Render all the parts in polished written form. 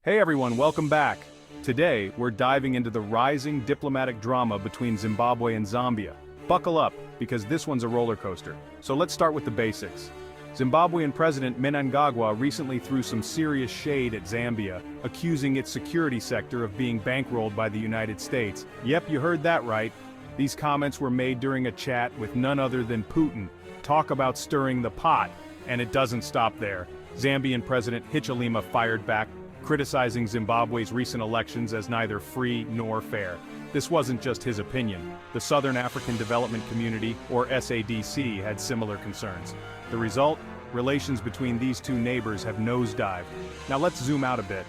Hey everyone, welcome back. Today, we're diving into the rising diplomatic drama between Zimbabwe and Zambia. Buckle up, because this one's a roller coaster. So let's start with the basics. Zimbabwean President Mnangagwa recently threw some serious shade at Zambia, accusing its security sector of being bankrolled by the United States. Yep, you heard that right. These comments were made during a chat with none other than Putin. Talk about stirring the pot. And it doesn't stop there. Zambian President Hichilema fired back, criticizing Zimbabwe's recent elections as neither free nor fair. This wasn't just his opinion. The Southern African Development Community, or SADC, had similar concerns. The result? Relations between these two neighbors have nosedived. Now let's zoom out a bit.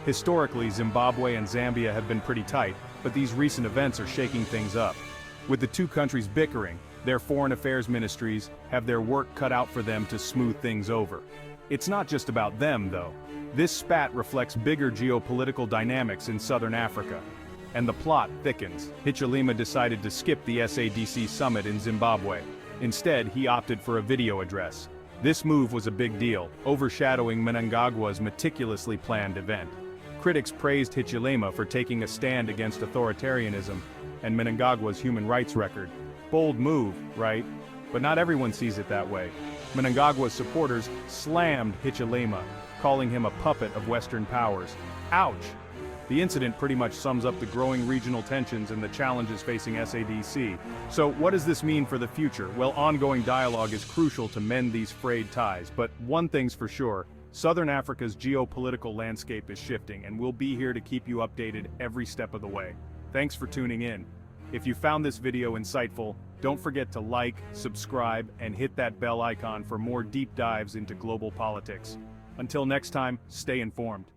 Historically, Zimbabwe and Zambia have been pretty tight, but these recent events are shaking things up. With the two countries bickering, their foreign affairs ministries have their work cut out for them to smooth things over. It's not just about them, though. This spat reflects bigger geopolitical dynamics in southern Africa. And the plot thickens. Hichilema decided to skip the SADC summit in Zimbabwe. Instead, he opted for a video address. This move was a big deal, overshadowing Mnangagwa's meticulously planned event. Critics praised Hichilema for taking a stand against authoritarianism and Mnangagwa's human rights record. Bold move, right? But not everyone sees it that way. Mnangagwa's supporters slammed Hichilema, calling him a puppet of Western powers. Ouch! The incident pretty much sums up the growing regional tensions and the challenges facing SADC. So what does this mean for the future? Well, ongoing dialogue is crucial to mend these frayed ties, but one thing's for sure, Southern Africa's geopolitical landscape is shifting, and we'll be here to keep you updated every step of the way. Thanks for tuning in. If you found this video insightful, don't forget to like, subscribe, and hit that bell icon for more deep dives into global politics. Until next time, stay informed.